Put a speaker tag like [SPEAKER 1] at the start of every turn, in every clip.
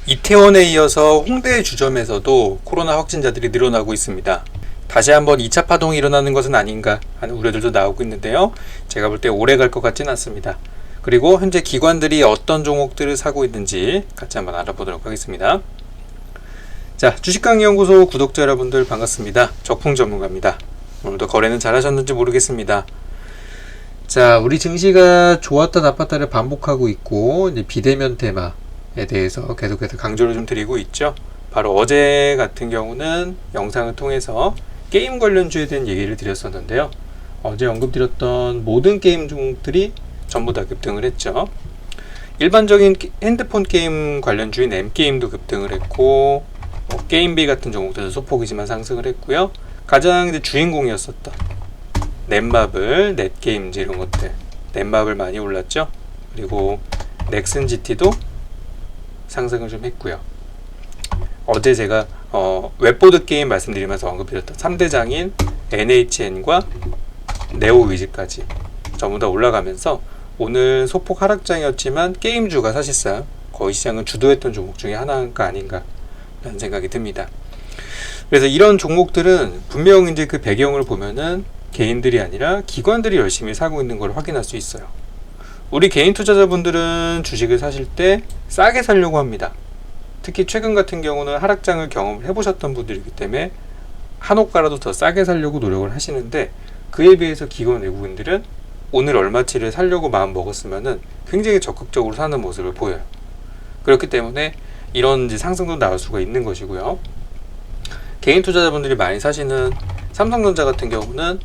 [SPEAKER 1] 이태원에 이어서 홍대 주점에서도 코로나 확진자들이 늘어나고 있습니다. 다시 한번 2차 파동이 일어나는 것은 아닌가 하는 우려들도 나오고 있는데요. 제가 볼 때 오래 갈 것 같진 않습니다. 그리고 현재 기관들이 어떤 종목들을 사고 있는지 같이 한번 알아보도록 하겠습니다. 자, 주식강의연구소 구독자 여러분들 반갑습니다. 적풍 전문가입니다. 오늘도 거래는 잘하셨는지 모르겠습니다. 자, 우리 증시가 좋았다 나빴다를 반복하고 있고 이제 비대면 테마에 대해서 계속해서 강조를 좀 드리고 있죠. 바로 어제 같은 경우는 영상을 통해서 게임 관련주에 대한 얘기를 드렸었는데요. 어제 언급드렸던 모든 게임 종목들이 전부 다 급등을 했죠. 일반적인 핸드폰 게임 관련주인 M게임도 급등을 했고 게임비 같은 종목들도 소폭이지만 상승을 했고요. 가장 이제 주인공이었었던 넷마블, 넷게임즈 이런 것들 넷마블 많이 올랐죠. 그리고 넥슨 GT도 상승을 좀 했고요. 어제 제가 웹보드 게임 말씀드리면서 언급드렸던 3대장인 NHN과 네오위즈까지 전부 다 올라가면서 오늘 소폭 하락장이었지만 게임주가 사실상 거의 시장을 주도했던 종목 중에 하나가 아닌가 라는 생각이 듭니다. 그래서 이런 종목들은 분명 이제 그 배경을 보면은 개인들이 아니라 기관들이 열심히 사고 있는 걸 확인할 수 있어요. 우리 개인 투자자분들은 주식을 사실 때 싸게 사려고 합니다. 특히 최근 같은 경우는 하락장을 경험을 해보셨던 분들이기 때문에 한호가라도 더 싸게 사려고 노력을 하시는데 그에 비해서 기관 외국인들은 오늘 얼마치를 사려고 마음 먹었으면은 굉장히 적극적으로 사는 모습을 보여요. 그렇기 때문에 이런 이제 상승도 나올 수가 있는 것이고요. 개인 투자자분들이 많이 사시는 삼성전자 같은 경우는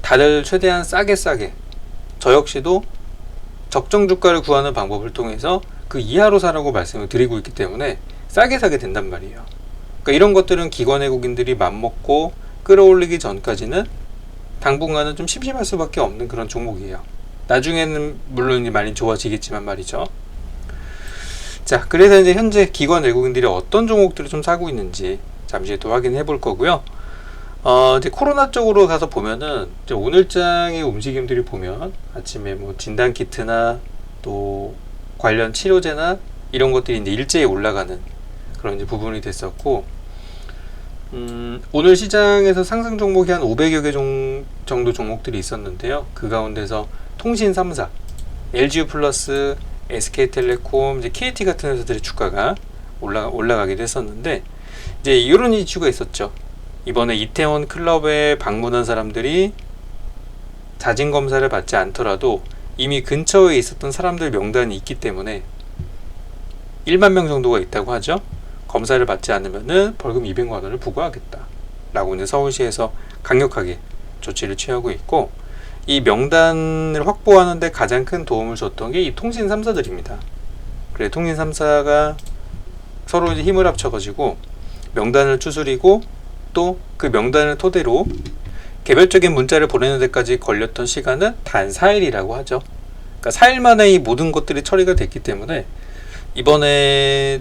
[SPEAKER 1] 다들 최대한 싸게 저 역시도 적정 주가를 구하는 방법을 통해서 그 이하로 사라고 말씀을 드리고 있기 때문에 싸게 사게 된단 말이에요. 그러니까 이런 것들은 기관 외국인들이 맘먹고 끌어올리기 전까지는 당분간은 좀 심심할 수밖에 없는 그런 종목이에요. 나중에는 물론 많이 좋아지겠지만 말이죠. 자, 그래서 이제 현재 기관 외국인들이 어떤 종목들을 좀 사고 있는지 잠시 또 확인해 볼 거고요. 이제 코로나 쪽으로 가서 보면은 이제 오늘장의 움직임들이 보면 아침에 뭐 진단 키트나 또 관련 치료제나 이런 것들이 이제 일제히 올라가는 그런 이제 부분이 됐었고, 오늘 시장에서 상승 종목이 한 500여 개 정도 종목들이 있었는데요. 그 가운데서 통신 3사, LGU 플러스, SK텔레콤, 이제 KT 같은 회사들의 주가가 올라가기도 했었는데, 이제 이런 이슈가 있었죠. 이번에 이태원 클럽에 방문한 사람들이 자진 검사를 받지 않더라도 이미 근처에 있었던 사람들 명단이 있기 때문에 1만 명 정도가 있다고 하죠. 검사를 받지 않으면은 벌금 200만 원을 부과하겠다 라고 이제 서울시에서 강력하게 조치를 취하고 있고, 이 명단을 확보하는 데 가장 큰 도움을 줬던 게 이 통신 3사들입니다. 그래 통신 3사가 서로 이제 힘을 합쳐가지고 명단을 추스리고 또 그 명단을 토대로 개별적인 문자를 보내는 데까지 걸렸던 시간은 단 4일이라고 하죠. 그러니까 4일 만에 이 모든 것들이 처리가 됐기 때문에 이번에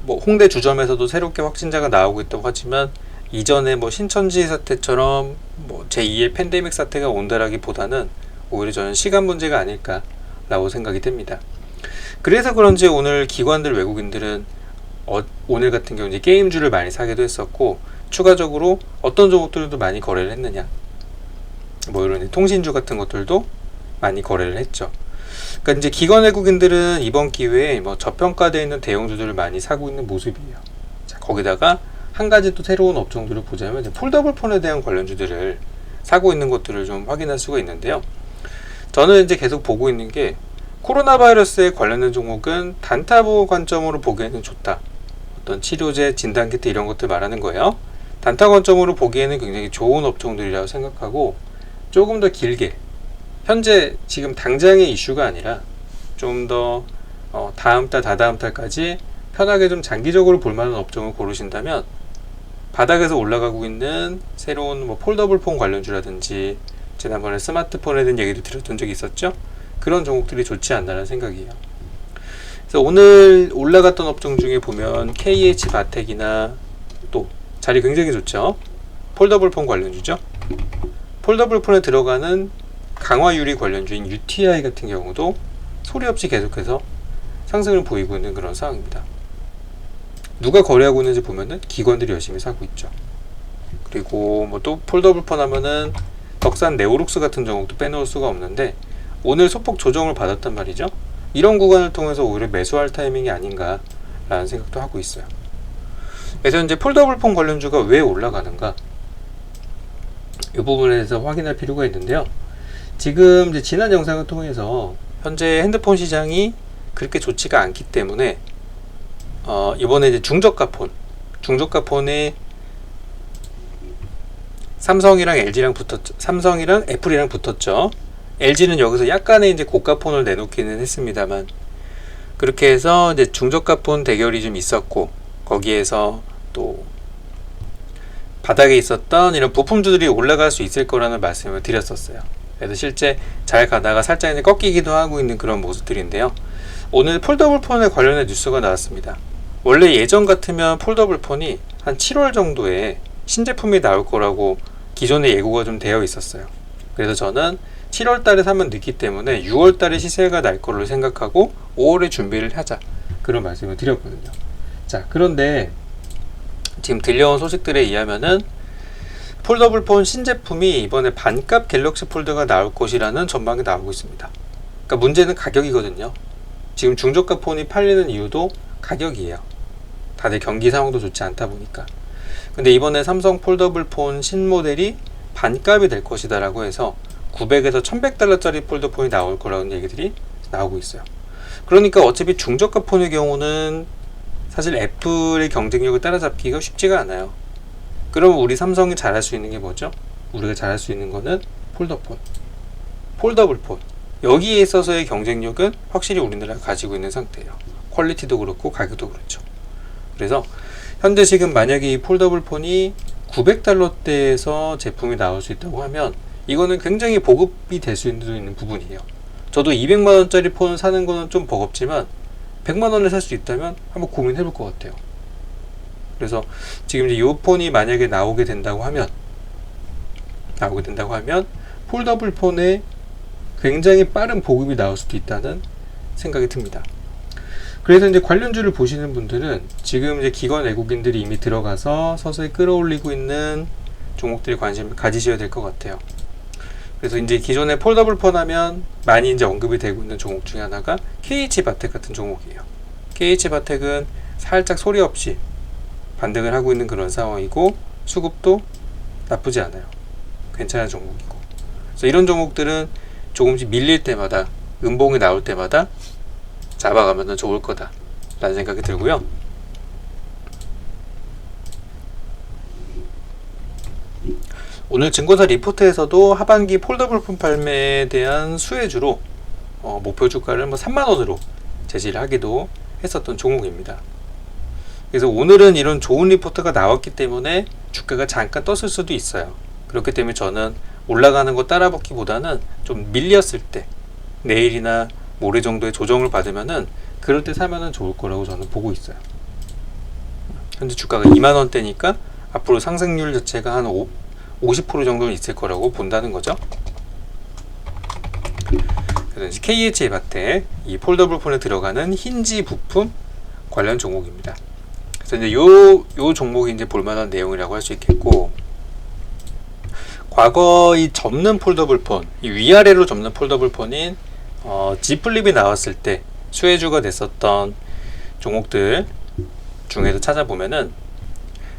[SPEAKER 1] 뭐 홍대 주점에서도 새롭게 확진자가 나오고 있다고 하지만 이전에 뭐 신천지 사태처럼 뭐 제2의 팬데믹 사태가 온다라기보다는 오히려 저는 시간 문제가 아닐까라고 생각이 됩니다. 그래서 그런지 오늘 기관들 외국인들은 오늘 같은 경우 이제 게임주를 많이 사기도 했었고, 추가적으로 어떤 종목들도 많이 거래를 했느냐, 뭐 이런 통신주 같은 것들도 많이 거래를 했죠. 그러니까 이제 기관 외국인들은 이번 기회에 뭐 저평가되어 있는 대형주들을 많이 사고 있는 모습이에요. 자, 거기다가 한 가지 또 새로운 업종들을 보자면 이제 폴더블 폰에 대한 관련주들을 사고 있는 것들을 좀 확인할 수가 있는데요. 저는 이제 계속 보고 있는 게 코로나 바이러스에 관련된 종목은 단타 관점으로 보기에는 좋다. 어떤 치료제, 진단키트 이런 것들 말하는 거예요. 단타 관점으로 보기에는 굉장히 좋은 업종들이라고 생각하고, 조금 더 길게 현재 지금 당장의 이슈가 아니라 좀 더 다음 달, 다다음 달까지 편하게 좀 장기적으로 볼만한 업종을 고르신다면 바닥에서 올라가고 있는 새로운 뭐 폴더블 폰 관련주라든지 지난번에 스마트폰에 대한 얘기도 드렸던 적이 있었죠. 그런 종목들이 좋지 않나라는 생각이에요. 그래서 오늘 올라갔던 업종 중에 보면 KH바텍이나 또 자리 굉장히 좋죠. 폴더블 폰 관련주죠. 폴더블 폰에 들어가는 강화 유리 관련주인 UTI 같은 경우도 소리 없이 계속해서 상승을 보이고 있는 그런 상황입니다. 누가 거래하고 있는지 보면은 기관들이 열심히 사고 있죠. 그리고 뭐 또 폴더블폰 하면은 덕산 네오룩스 같은 종목도 빼놓을 수가 없는데 오늘 소폭 조정을 받았단 말이죠. 이런 구간을 통해서 오히려 매수할 타이밍이 아닌가 라는 생각도 하고 있어요. 그래서 이제 폴더블폰 관련주가 왜 올라가는가, 이 부분에 대해서 확인할 필요가 있는데요. 지금 이제 지난 영상을 통해서 현재 핸드폰 시장이 그렇게 좋지가 않기 때문에 이번에 이제 중저가 폰에 삼성이랑 LG랑 붙었죠. 삼성이랑 애플이랑 붙었죠. LG는 여기서 약간의 이제 고가 폰을 내놓기는 했습니다만, 그렇게 해서 이제 중저가 폰 대결이 좀 있었고, 거기에서 또 바닥에 있었던 이런 부품주들이 올라갈 수 있을 거라는 말씀을 드렸었어요. 그래서 실제 잘 가다가 살짝 이제 꺾이기도 하고 있는 그런 모습들인데요. 오늘 폴더블폰에 관련된 뉴스가 나왔습니다. 원래 예전 같으면 폴더블폰이 한 7월 정도에 신제품이 나올 거라고 기존에 예고가 좀 되어 있었어요. 그래서 저는 7월 달에 사면 늦기 때문에 6월 달에 시세가 날 걸로 생각하고 5월에 준비를 하자, 그런 말씀을 드렸거든요. 자, 그런데 지금 들려온 소식들에 의하면은 폴더블폰 신제품이 이번에 반값 갤럭시 폴드가 나올 것이라는 전망이 나오고 있습니다. 그러니까 문제는 가격이거든요. 지금 중저가 폰이 팔리는 이유도 가격이에요. 다들 경기 상황도 좋지 않다 보니까. 근데 이번에 삼성 폴더블폰 신모델이 반값이 될 것이다 라고 해서 900에서 1100달러짜리 폴더폰이 나올 거라는 얘기들이 나오고 있어요. 그러니까 어차피 중저가 폰의 경우는 사실 애플의 경쟁력을 따라잡기가 쉽지가 않아요. 그럼 우리 삼성이 잘할 수 있는 게 뭐죠? 우리가 잘할 수 있는 거는 폴더블폰. 여기에 있어서의 경쟁력은 확실히 우리나라가 가지고 있는 상태예요. 퀄리티도 그렇고 가격도 그렇죠. 그래서 현재 지금 만약에 이 폴더블폰이 900달러대에서 제품이 나올 수 있다고 하면 이거는 굉장히 보급이 될 수 있는 부분이에요. 저도 200만원짜리 폰 사는 거는 좀 버겁지만 100만원에 살 수 있다면 한번 고민해 볼 것 같아요. 그래서 지금 이제 이 폰이 만약에 나오게 된다고 하면 폴더블폰에 굉장히 빠른 보급이 나올 수도 있다는 생각이 듭니다. 그래서 이제 관련주를 보시는 분들은 지금 이제 기관 외국인들이 이미 들어가서 서서히 끌어올리고 있는 종목들에 관심을 가지셔야 될 것 같아요. 그래서 이제 기존에 폴더블폰 하면 많이 이제 언급이 되고 있는 종목 중에 하나가 KH바텍 같은 종목이에요. KH바텍은 살짝 소리 없이 반등을 하고 있는 그런 상황이고 수급도 나쁘지 않아요. 괜찮은 종목이고. 그래서 이런 종목들은 조금씩 밀릴 때마다, 음봉이 나올 때마다 잡아가면 좋을 거다 라는 생각이 들고요. 오늘 증권사 리포트에서도 하반기 폴더블폰 판매에 대한 수혜주로 목표 주가를 3만원으로 제시를 하기도 했었던 종목입니다. 그래서 오늘은 이런 좋은 리포트가 나왔기 때문에 주가가 잠깐 떴을 수도 있어요. 그렇기 때문에 저는 올라가는 거 따라 붙기보다는 좀 밀렸을 때, 내일이나 모레 정도의 조정을 받으면은 그럴 때 사면은 좋을 거라고 저는 보고 있어요. 현재 주가가 2만원대니까 앞으로 상승률 자체가 한 50% 정도는 있을 거라고 본다는 거죠. 그래서 이제 KH바텍, 이 폴더블폰에 들어가는 힌지 부품 관련 종목입니다. 그래서 이제 요 종목이 이제 볼만한 내용이라고 할 수 있겠고, 과거 이 접는 폴더블폰, 이 위아래로 접는 폴더블폰인 G 플립이 나왔을 때 수혜주가 됐었던 종목들 중에서 찾아보면은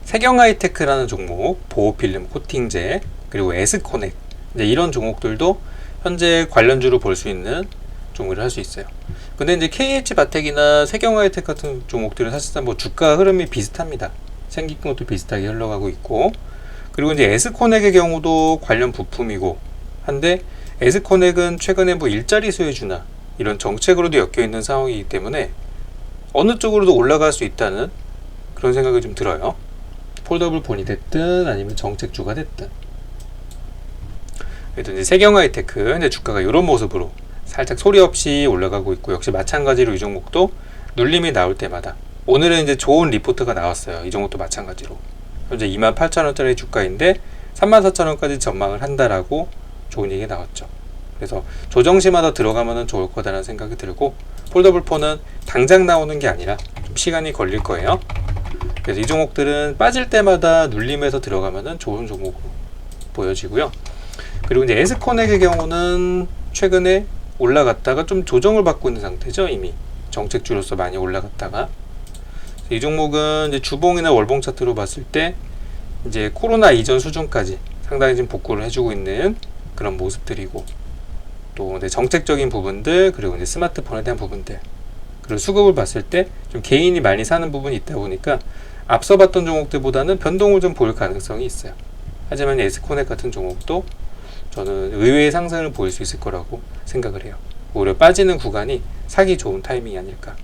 [SPEAKER 1] 세경하이테크라는 종목, 보호필름 코팅제, 그리고 에스코넥, 이런 종목들도 현재 관련주로 볼 수 있는 종목을 할 수 있어요. 근데 이제 KH바텍이나 세경하이텍 같은 종목들은 사실상 뭐 주가 흐름이 비슷합니다. 생긴 것도 비슷하게 흘러가고 있고, 그리고 이제 에스코넥의 경우도 관련 부품이고 한데, 에스코넥은 최근에 뭐 일자리 수혜주나 이런 정책으로도 엮여 있는 상황이기 때문에 어느 쪽으로도 올라갈 수 있다는 그런 생각이 좀 들어요. 폴더블폰이 됐든 아니면 정책주가 됐든. 그래도 이제 세경하이테크 현재 주가가 이런 모습으로 살짝 소리 없이 올라가고 있고, 역시 마찬가지로 이 종목도 눌림이 나올 때마다, 오늘은 이제 좋은 리포트가 나왔어요. 이 종목도 마찬가지로 현재 28,000원짜리 주가인데 34,000원까지 전망을 한다라고 좋은 얘기가 나왔죠. 그래서 조정시마다 들어가면 좋을 거다라는 생각이 들고, 폴더블폰은 당장 나오는 게 아니라 좀 시간이 걸릴 거예요. 그래서 이 종목들은 빠질 때마다 눌림에서 들어가면은 좋은 종목으로 보여지고요. 그리고 이제 에스코넥의 경우는 최근에 올라갔다가 좀 조정을 받고 있는 상태죠. 이미 정책주로서 많이 올라갔다가, 이 종목은 이제 주봉이나 월봉 차트로 봤을 때 이제 코로나 이전 수준까지 상당히 좀 복구를 해주고 있는 그런 모습들이고, 또 이제 정책적인 부분들, 그리고 이제 스마트폰에 대한 부분들, 그리고 수급을 봤을 때 좀 개인이 많이 사는 부분이 있다 보니까 앞서 봤던 종목들보다는 변동을 좀 보일 가능성이 있어요. 하지만 에스코넥 같은 종목도 저는 의외의 상승을 보일 수 있을 거라고 생각을 해요. 오히려 빠지는 구간이 사기 좋은 타이밍이 아닐까.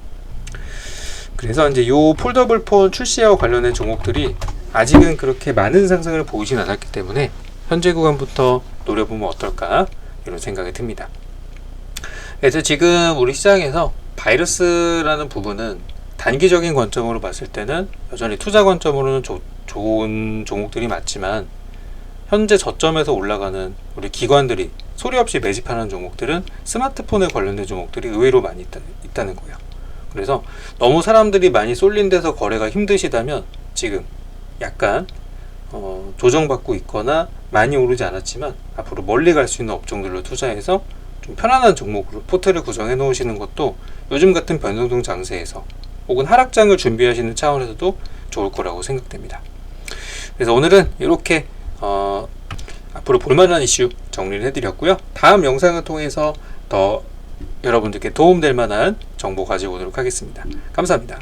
[SPEAKER 1] 그래서 이제 요 폴더블 폰 출시와 관련된 종목들이 아직은 그렇게 많은 상승을 보이진 않았기 때문에 현재 구간부터 노려보면 어떨까, 이런 생각이 듭니다. 그래서 지금 우리 시장에서 바이러스라는 부분은 단기적인 관점으로 봤을 때는 여전히 투자 관점으로는 좋은 종목들이 맞지만, 현재 저점에서 올라가는 우리 기관들이 소리 없이 매집하는 종목들은 스마트폰에 관련된 종목들이 의외로 많이 있다는 거예요. 그래서 너무 사람들이 많이 쏠린 데서 거래가 힘드시다면 지금 약간 조정받고 있거나 많이 오르지 않았지만 앞으로 멀리 갈 수 있는 업종들로 투자해서 좀 편안한 종목으로 포트를 구성해 놓으시는 것도 요즘 같은 변동성 장세에서 혹은 하락장을 준비하시는 차원에서도 좋을 거라고 생각됩니다. 그래서 오늘은 이렇게 앞으로 볼만한 이슈 정리를 해드렸고요. 다음 영상을 통해서 더 여러분들께 도움될 만한 정보 가지고 오도록 하겠습니다. 감사합니다.